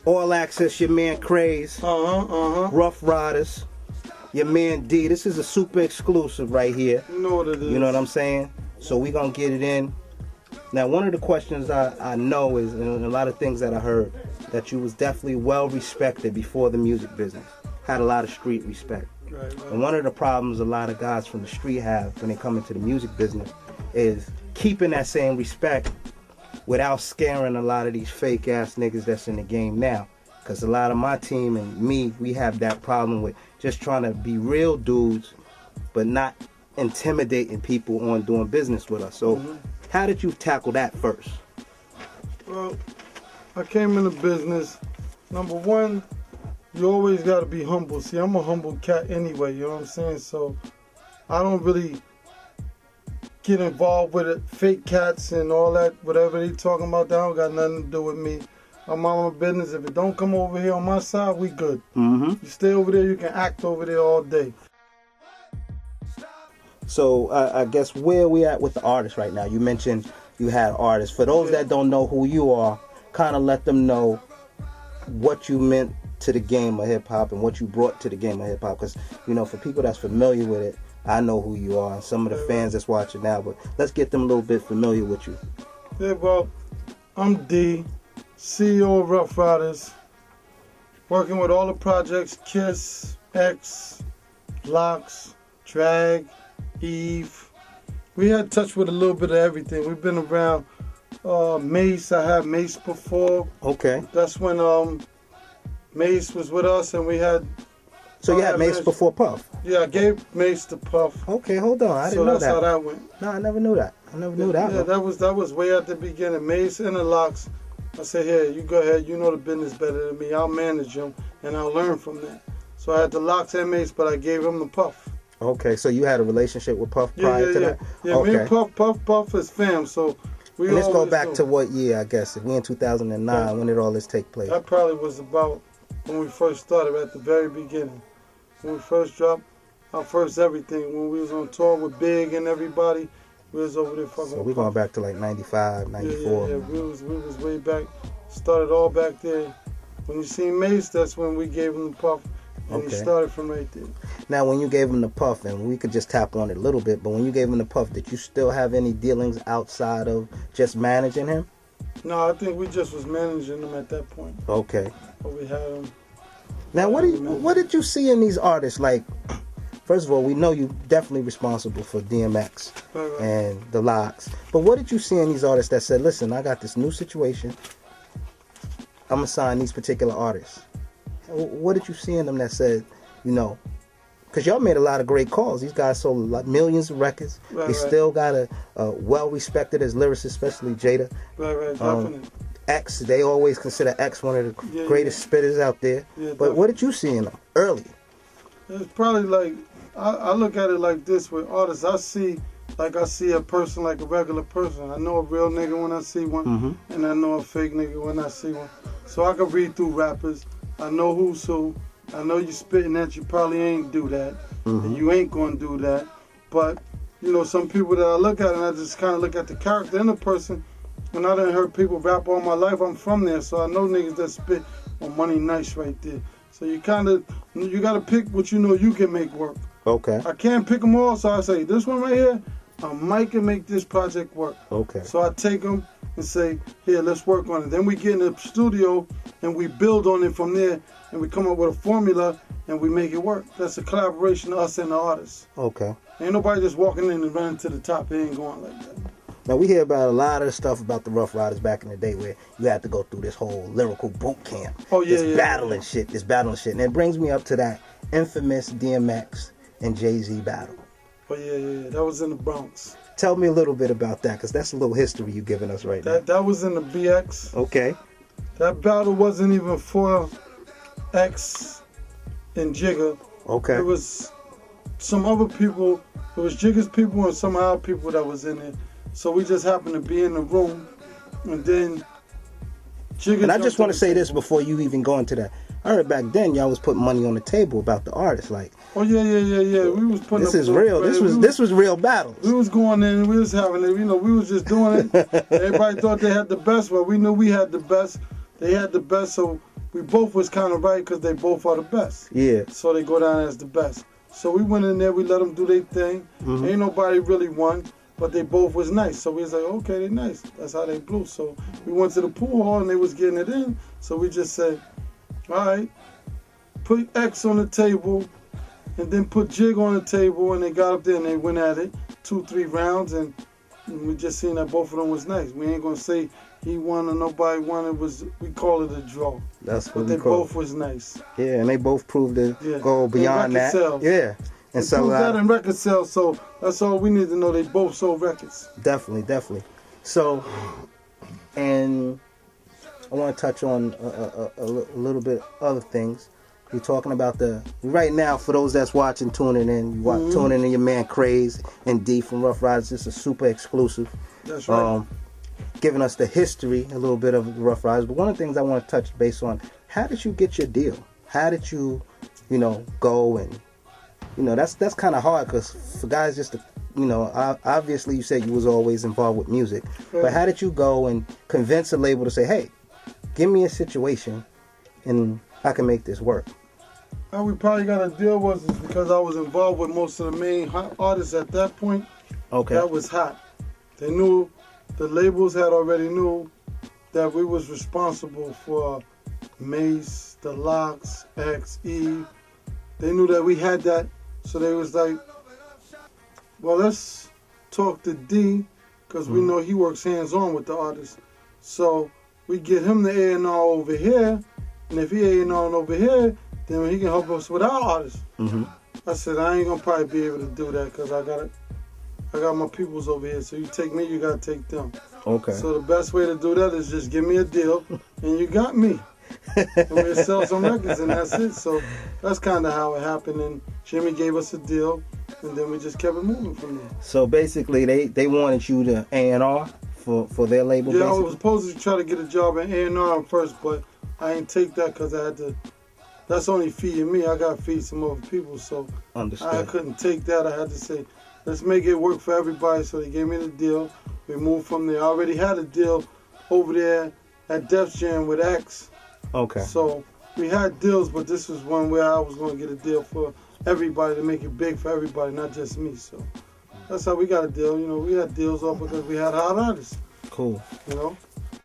All Access, your man Craze. Ruff Ryders, your man D. This is a super exclusive right here. You know what it is. You know what I'm saying? So we gonna get it in. Now, one of the questions I know is, and a lot of things that I heard, that you was definitely well respected before the music business. Had a lot of street respect. Right. And one of the problems a lot of guys from the street have when they come into the music business is keeping that same respect without scaring a lot of these fake ass niggas that's in the game now. Because a lot of my team and me, we have that problem with just trying to be real dudes, but not intimidating people on doing business with us. So how did you tackle that first? Well, I came into business. Number one, you always got to be humble. See, I'm a humble cat anyway, you know what I'm saying? So I don't really get involved with it. Fake cats and all that, whatever they talking about, that don't got nothing to do with me. I'm on my business. If it don't come over here on my side, we good. You stay over there, you can act over there all day. So I guess where we at with the artists right now? You mentioned you had artists. For those that don't know who you are, kind of let them know what you meant to the game of hip-hop and what you brought to the game of hip-hop. Because, you know, for people that's familiar with it, I know who you are and some of the fans that's watching now. But let's get them a little bit familiar with you. Yeah, well, I'm Dee Ceo of Ruff Ryders. Working with all the projects, Kiss, X, Lox, Drag, Eve. We had touch with a little bit of everything. We've been around Mase. I had Mase before. Okay. That's when Mase was with us and we had... So you had Mase before Puff? Yeah, I gave Mase to Puff. Okay, hold on. I didn't know that. So that's how that went. No, I never knew that. I never knew that. Yeah, that was way at the beginning. Mase and The Lox. I said, here, you go ahead. You know the business better than me. I'll manage them and I'll learn from that. So I had The Lox and Mase, but I gave him the Puff. Okay, so you had a relationship with Puff prior to that? Yeah, okay. Me and Puff is fam, so we and let's go back to what year, I guess? If we in 2009, when did all this take place? That probably was about when we first started, at the very beginning. When we first dropped our first everything, when we was on tour with Big and everybody, we was over there fucking. So we going back to like 95, 94. Yeah, we was way back, started all back there. When you see Mase, that's when we gave him the Puff. And he started from right there. Now, when you gave him the Puff, and we could just tap on it a little bit, but when you gave him the Puff, did you still have any dealings outside of just managing him? No, I think we just was managing him at that point. Okay. But we had him. Now, what did you see in these artists? Like, first of all, we know you definitely responsible for DMX and The Lox. But what did you see in these artists that said, listen, I got this new situation. I'm going to sign these particular artists. What did you see in them that said, you know, because y'all made a lot of great calls. These guys sold millions of records. They still got a well-respected as lyricists, especially Jada. Right, definitely. X, they always consider X one of the greatest spitters out there. Yeah, but what did you see in them early? It's probably like, I look at it like this with artists. I see a person like a regular person. I know a real nigga when I see one, and I know a fake nigga when I see one. So I can read through rappers. I know who's who. I know you spitting that you probably ain't do that, and you ain't gonna do that. But you know, some people that I look at and I just kind of look at the character in the person. And I done heard people rap all my life. I'm from there, so I know niggas that spit on Money Nice right there. So you gotta pick what you know you can make work. Okay. I can't pick them all, so I say this one right here, I might can make this project work. Okay. So I take them and say, here, let's work on it. Then we get in the studio and we build on it from there, and we come up with a formula and we make it work. That's a collaboration of us and the artists. Okay. Ain't nobody just walking in and running to the top. It ain't going like that. Now, we hear about a lot of the stuff about the Ruff Ryders back in the day where you had to go through this whole lyrical boot camp. Oh, yeah, this battling shit. And it brings me up to that infamous DMX and JAYZ battle. Oh, yeah. That was in the Bronx. Tell me a little bit about that, because that's a little history you're giving us right now. That was in the BX. Okay. That battle wasn't even for X and Jigga. Okay. It was some other people. It was Jigga's people and some other people that was in it. So we just happened to be in the room, and then Jigga. And I just want to say this before you even go into that. I heard back then y'all was putting money on the table about the artists, like. Oh yeah. We was putting. This is real. This was real battles. We was going in. We was having it. You know, we was just doing it. Everybody thought they had the best. Well, we knew we had the best. they had the best, so we both was kind of right because they both are the best. Yeah. So they go down as the best. So we went in there, we let them do their thing. Ain't nobody really won, but they both was nice. So we was like, okay, they nice. That's how they blew. So we went to the pool hall and they was getting it in. So we just said, all right, put X on the table and then put Jig on the table, and they got up there and they went at it 2-3 rounds, and we just seen that both of them was nice. We ain't gonna say he won or nobody won. It was, we call it a draw. That's what but we they call both was nice. Yeah, and they both proved to go beyond that. Sales. Yeah. And so that in record sales, so that's all we need to know. They both sold records. Definitely. So, and I want to touch on a little bit other things. You're talking about right now, for those that's watching, tuning in, tuning in your man Craze and D from Ruff Ryders. This is super exclusive. That's right. Giving us the history, a little bit of Ruff Ryders. But one of the things I want to touch base on, how did you get your deal? How did you, go and, that's kind of hard because for guys just to, obviously you said you was always involved with music. Yeah. But how did you go and convince a label to say, hey, give me a situation and I can make this work? How we probably got a deal was because I was involved with most of the main hot artists at that point. Okay. That was hot. They knew, the labels had already knew that we was responsible for Mase, The Lox, X, E. They knew that we had that, so they was like, well, let's talk to D, because we know he works hands-on with the artists. So we get him the A&R over here, and if he A&R over here, then he can help us with our artists. I said, I ain't gonna probably be able to do that because I got my peoples over here. So you take me, you gotta take them. Okay. So the best way to do that is just give me a deal, and you got me. And we'll sell some records, and that's it. So that's kind of how it happened. And Jimmy gave us a deal, and then we just kept it moving from there. So basically, they wanted you to A&R for their label. Yeah, basically? I was supposed to try to get a job at A&R first, but I ain't take that because I had to. That's only feeding me. I got to feed some other people, so Understood. I couldn't take that. I had to say, let's make it work for everybody. So they gave me the deal. We moved from there. I already had a deal over there at Def Jam with X. Okay. So we had deals, but this was one where I was going to get a deal for everybody to make it big for everybody, not just me. So that's how we got a deal. We had deals all because we had hot artists. Cool.